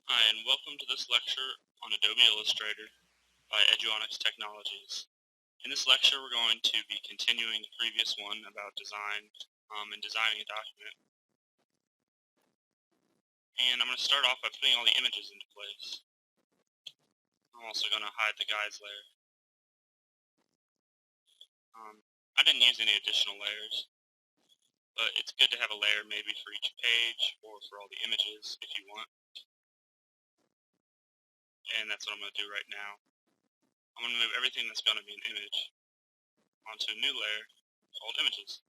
Hi, and welcome to this lecture on Adobe Illustrator by Eduonix Technologies. In this lecture, we're going to be continuing the previous one about design and designing a document. And I'm going to start off by putting all the images into place. I'm also going to hide the guides layer. I didn't use any additional layers, but it's good to have a layer maybe for each page or for all the images if you want. And that's what I'm going to do right now. I'm going to move everything that's going to be an image onto a new layer called images.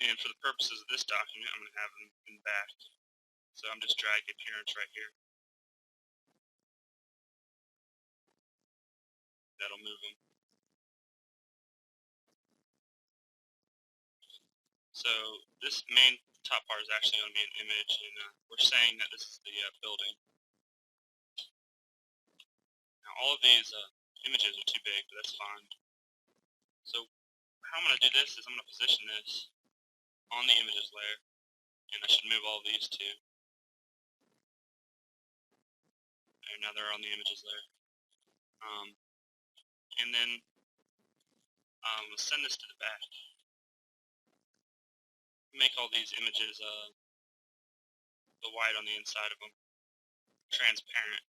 And for the purposes of this document, I'm going to have them in back. So I'm just dragging appearance right here. That'll move them. So this main top part is actually going to be an image, and we're saying that this is the building. Now all of these images are too big, but that's fine. So how I'm going to do this is I'm going to position this on the images layer, and I should move all of these too. And now they're on the images layer. And then we'll send this to the back. Make all these images the white on the inside of them transparent,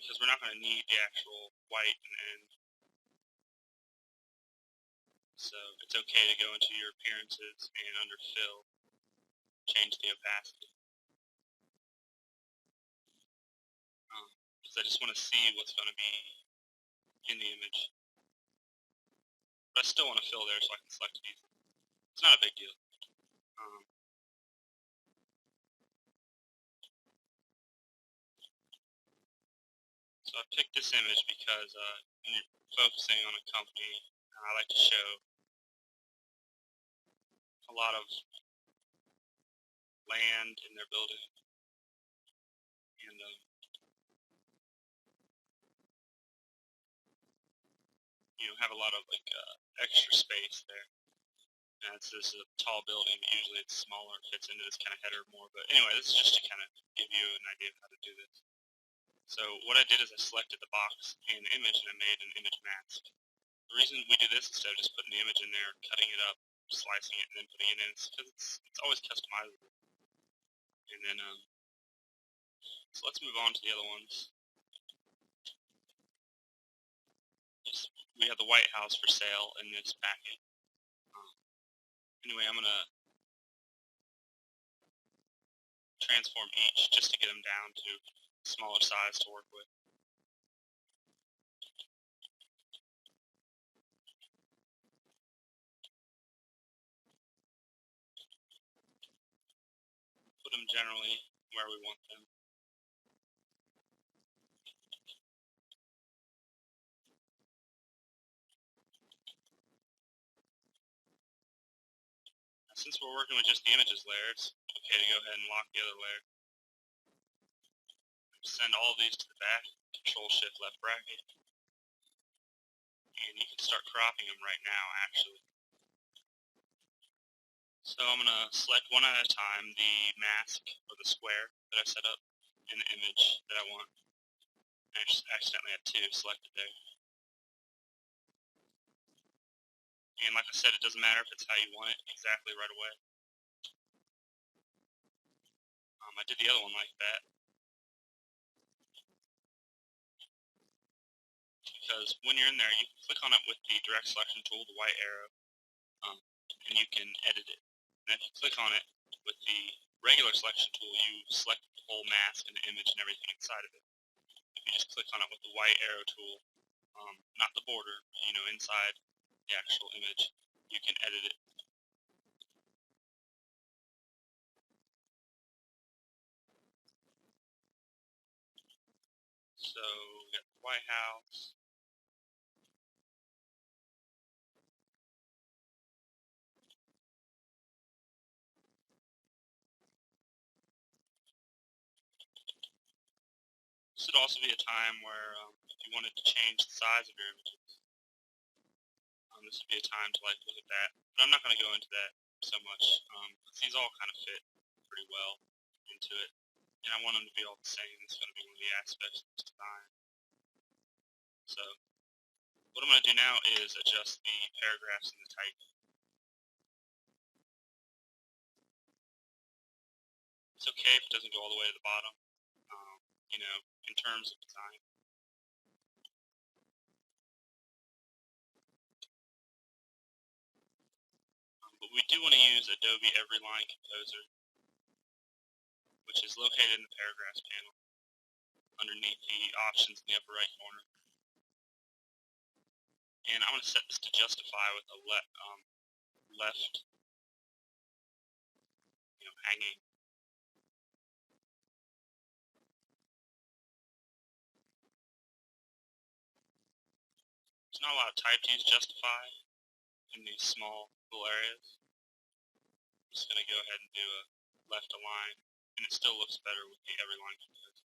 because we're not going to need the actual white in the end. So it's okay to go into your appearances and under fill, change the opacity. Because I just want to see what's going to be in the image. But I still want to fill there so I can select it easily. It's not a big deal. So I picked this image because when you're focusing on a company, I like to show a lot of land in their building. And have a lot of extra space there. And this is a tall building, but usually it's smaller. It fits into this kind of header more. But anyway, this is just to kind of give you an idea of how to do this. So what I did is I selected the box and the image, and I made an image mask. The reason we do this instead of just putting the image in there, cutting it up, slicing it, and then putting it in, is because it's always customizable. And then, so let's move on to the other ones. We have the White House for sale in this packet. Anyway, I'm going to transform each just to get them down to smaller size to work with. Put them generally where we want them. Since we're working with just the images layer, it's okay to go ahead and lock the other layer. Send all of these to the back, Control-Shift left bracket, and you can start cropping them right now, actually. So I'm going to select one at a time the mask or the square that I set up in the image that I want. I accidentally had two selected there. And like I said, it doesn't matter if it's how you want it exactly right away. I did the other one like that, because when you're in there, you can click on it with the direct selection tool, the white arrow, and you can edit it. And if you click on it with the regular selection tool, you select the whole mask and the image and everything inside of it. If you just click on it with the white arrow tool, not the border, inside the actual image, you can edit it. So we got the White House. This would also be a time where if you wanted to change the size of your images, this would be a time to look at that. But I'm not going to go into that so much. These all kind of fit. pretty well into it. And I want them to be all the same. It's going to be one of the aspects of this design. So what I'm going to do now is adjust the paragraphs and the type. It's okay if it doesn't go all the way to the bottom, you know, in terms of design. But we do want to use Adobe Everyline Composer, which is located in the paragraphs panel underneath the options in the upper right corner. And I'm going to set this to justify with a left, hanging. There's not a lot of type to use justify in these small little areas. I'm just going to go ahead and do a left align, and it still looks better with the Everyline Composer.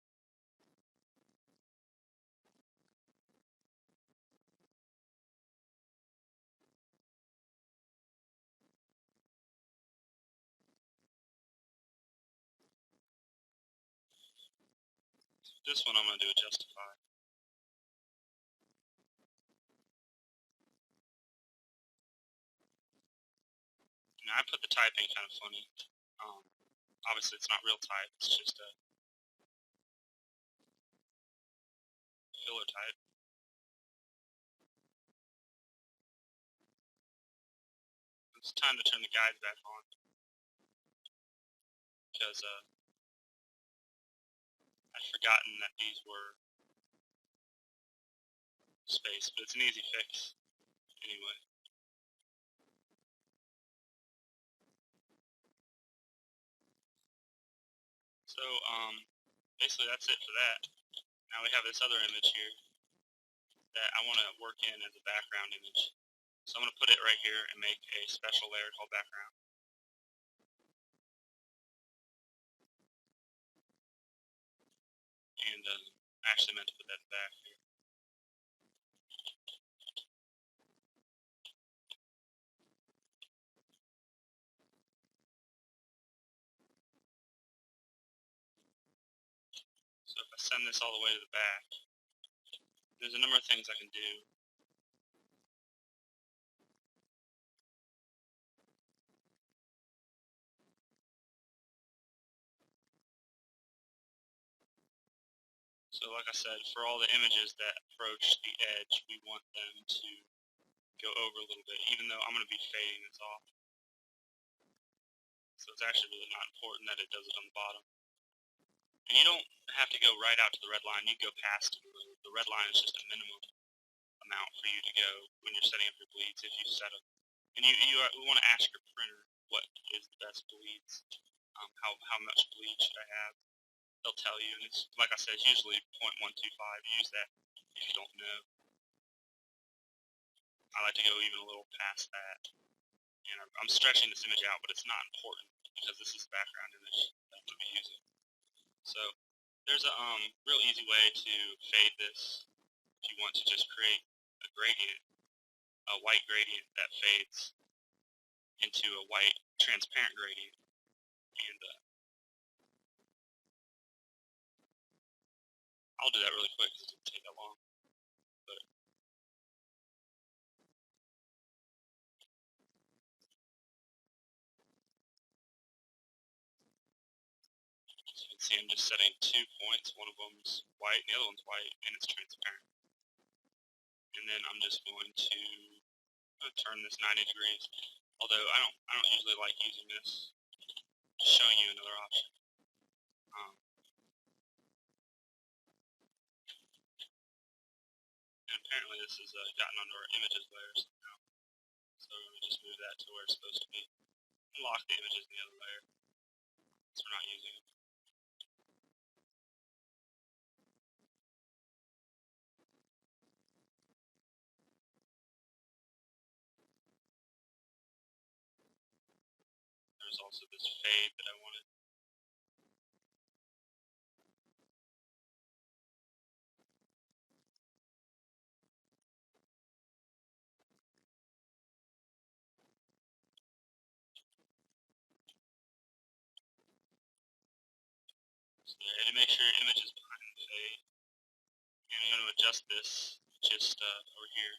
This one I'm going to do a justify. Now I put the typing kind of funny. Obviously it's not real type, it's just a filler type. It's time to turn the guides back on because I'd forgotten that these were spaced, but it's an easy fix anyway. So basically that's it for that. Now we have this other image here that I want to work in as a background image. So I'm going to put it right here and make a special layer called background. And I actually meant to put that back here. So if I send this all the way to the back, there's a number of things I can do. So like I said, for all the images that approach the edge, we want them to go over a little bit, even though I'm going to be fading this off. So it's actually really not important that it does it on the bottom. And you don't have to go right out to the red line. You can go past it. The red line is just a minimum amount for you to go when you're setting up your bleeds if you set them. And you want to ask your printer what is the best bleeds, how much bleed should I have. They'll tell you, and it's like I said, it's usually 0.125. Use that if you don't know. I like to go even a little past that. And I'm stretching this image out, but it's not important because this is the background image that I'm going to be using. So there's a real easy way to fade this if you want to just create a gradient, a white gradient that fades into a white transparent gradient. And I'll do that really quick because it doesn't take that long. But as you can see, I'm just setting 2 points. One of them's white and the other one's white, and it's transparent. And then I'm just going to turn this 90 degrees. Although I don't usually like using this. Just showing you another option. And apparently this has gotten under our images layer somehow. So we're going to just move that to where it's supposed to be. And lock the images in the other layer, so we're not using it. There's also this fade that I wanted. And to make sure your image is behind the fade, and I'm going to adjust this just over here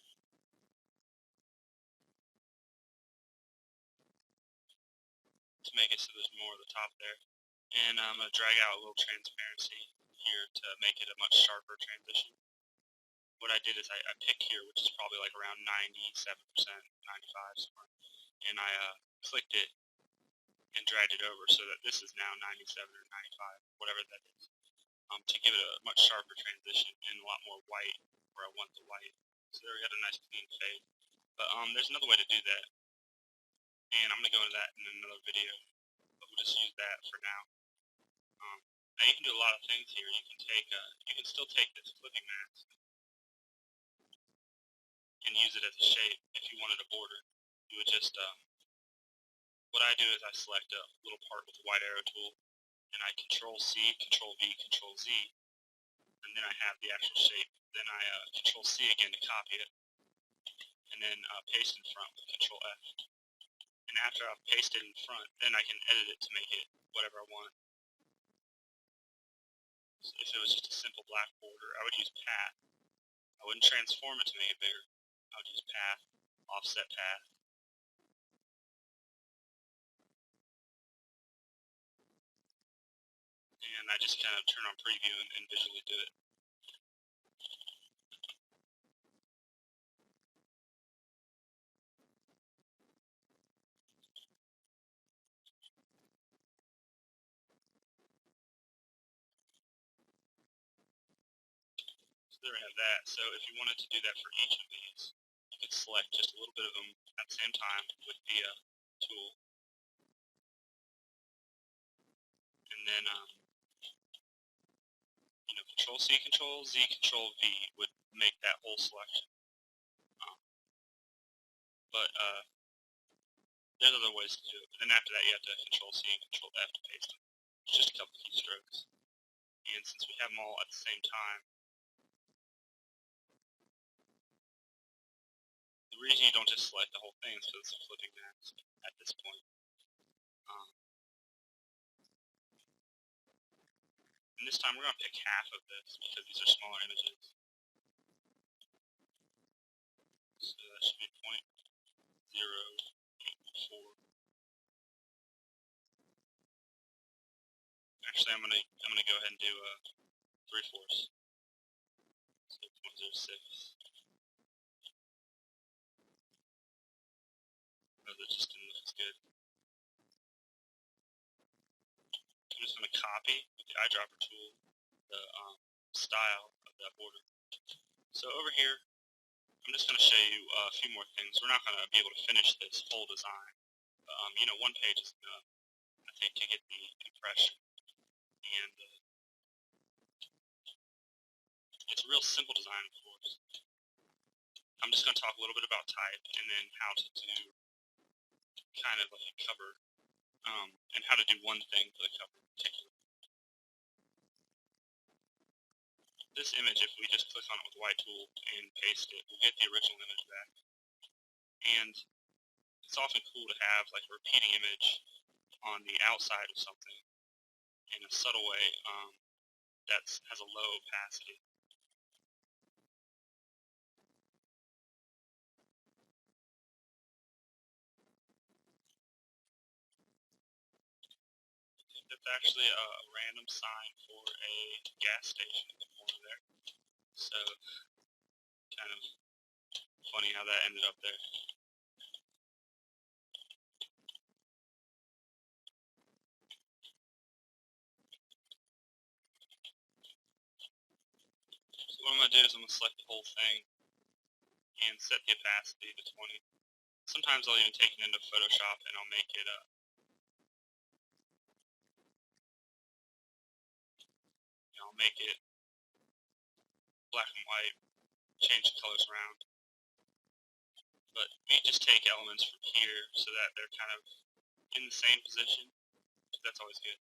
to make it so there's more of the top there. And I'm going to drag out a little transparency here to make it a much sharper transition. What I did is I picked here, which is probably like around 97%, 95 somewhere, and I clicked it and dragged it over so that this is now 97 or 95, whatever that is, to give it a much sharper transition and a lot more white where I want the white. So there we got a nice clean fade. But there's another way to do that, and I'm going to go into that in another video, but we'll just use that for now. Now you can do a lot of things here. You can still take this clipping mask and use it as a shape if you wanted a border. You would just, what I do is I select a little part with the white arrow tool, and I Control C, Control V, Control Z, and then I have the actual shape. Then I Control C again to copy it, and then paste in front with Control F. And after I've pasted in front, then I can edit it to make it whatever I want. So if it was just a simple black border, I would use path. I wouldn't transform it to make it bigger. I would use path, offset path. And I just kind of turn on preview and visually do it. So there we have that. So if you wanted to do that for each of these, you could select just a little bit of them at the same time with the tool. And then, Control C, Control Z, Control V would make that whole selection. But there's other ways to do it. But then after that, you have to Control C and Control F to paste them. It's just a couple keystrokes. And since we have them all at the same time, the reason you don't just select the whole thing is because it's a flipping mask at this point. And this time we're going to pick half of this because these are smaller images. So that should be 0.084. Actually, I'm gonna go ahead and do 3/4. So 0.06. Because it just didn't look as good. I'm just gonna copy with the eyedropper tool the style of that border. So over here, I'm just gonna show you a few more things. We're not gonna be able to finish this whole design. One page is enough, I think, to get the impression. And it's a real simple design, of course. I'm just going to talk a little bit about type and then how to do kind of like a cover and how to do one thing for the cover in particular. This image, if we just click on it with the white tool and paste it, we'll get the original image back. And it's often cool to have like a repeating image on the outside of something in a subtle way that has a low opacity. It's actually a random sign for a gas station in the corner there. So, kind of funny how that ended up there. So what I'm going to do is I'm going to select the whole thing and set the opacity to 20. Sometimes I'll even take it into Photoshop and I'll make it black and white, change the colors around. But we just take elements from here so that they're kind of in the same position. That's always good.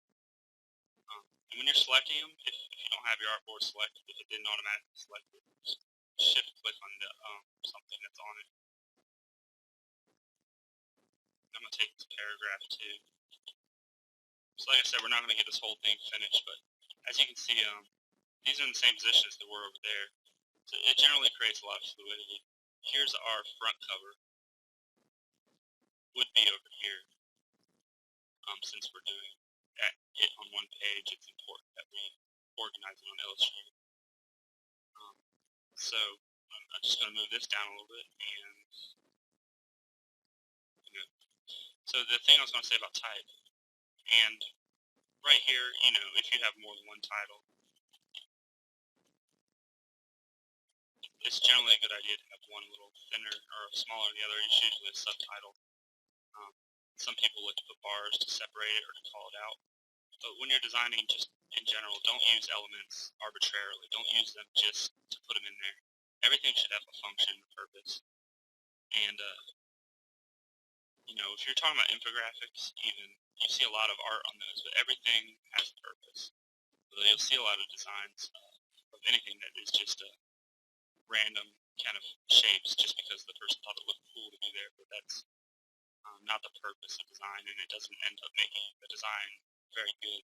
And when you're selecting them, if you don't have your artboard selected, if it didn't automatically select it, just shift click on the something that's on it. I'm going to take this paragraph too. So like I said, we're not going to get this whole thing finished, but as you can see, these are in the same position as they were over there. So it generally creates a lot of fluidity. Here's our front cover, would be over here. Since we're doing it on one page, it's important that we organize it on Illustrator. So I'm just going to move this down a little bit, and so the thing I was going to say about type, and right here, if you have more than one title, it's generally a good idea to have one a little thinner or smaller than the other. It's usually a subtitle. Some people like to put bars to separate it or to call it out. But when you're designing, just in general, don't use elements arbitrarily. Don't use them just to put them in there. Everything should have a function, a purpose. And, if you're talking about infographics, even, you see a lot of art on those, but everything has a purpose. So you'll see a lot of designs of anything that is just a random kind of shapes just because the person thought it looked cool to be there, but that's not the purpose of design, and it doesn't end up making the design very good.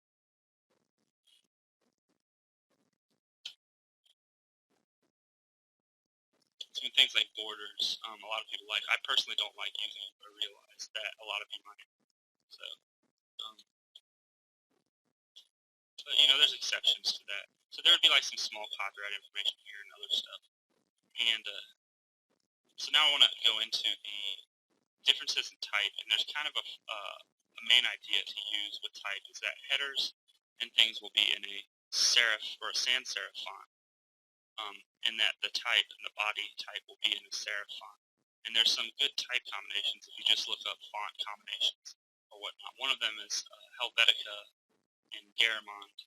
Some things like borders, a lot of people like. I personally don't like using it, but I realize that a lot of you might. So, but there's exceptions to that. So there would be like some small copyright information here and other stuff. And so now I want to go into the differences in type, and there's kind of a main idea to use with type is that headers and things will be in a serif or a sans serif font, and that the type and the body type will be in a serif font. And there's some good type combinations if you just look up font combinations or whatnot. One of them is Helvetica and Garamond.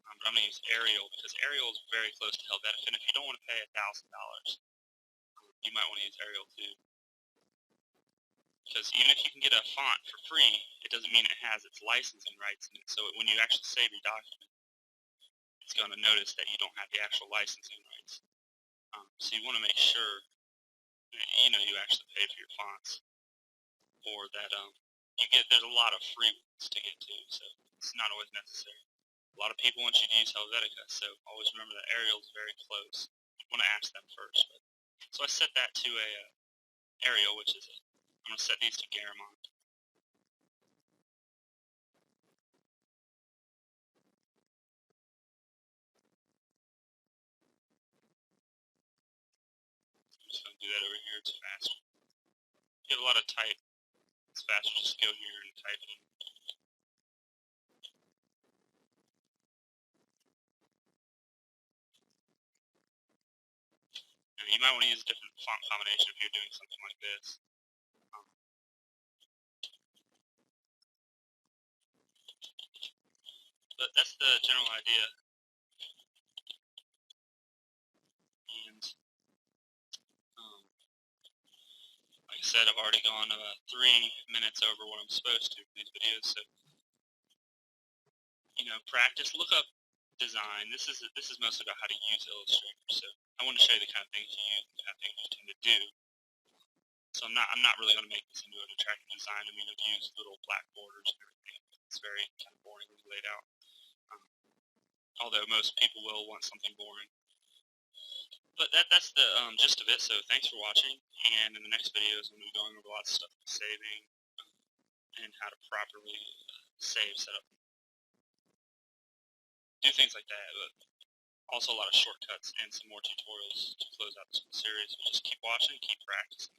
But I'm going to use Arial because Arial is very close to Helvetica, and if you don't want to pay $1,000, you might want to use Arial too. Because even if you can get a font for free, it doesn't mean it has its licensing rights in it. So when you actually save your document, it's going to notice that you don't have the actual licensing rights. So you want to make sure you actually pay for your fonts, or that there's a lot of free ones to get to, so it's not always necessary. A lot of people want you to use Helvetica, so always remember that Arial is very close. You want to ask them first. So I set that to a Arial, which is I'm going to set these to Garamond. I'm just going to do that over here. It's faster. If you have a lot of type, it's faster. Just go here and type it in. You might want to use a different font combination if you're doing something like this. But that's the general idea. And like I said, I've already gone 3 minutes over what I'm supposed to for these videos. So practice. Look up design. This is mostly about how to use Illustrator. So I want to show you the kind of things you use, the kind of things you tend to do. So I'm not really going to make this into an attractive design. I mean, I've used little black borders and everything. It's very kind of boringly laid out. Although most people will want something boring. But that's the gist of it. So thanks for watching. And in the next videos, I'm going to be going over lots of stuff like saving and how to properly save, set up, do things like that. But also a lot of shortcuts and some more tutorials to close out this series. Just keep watching, keep practicing.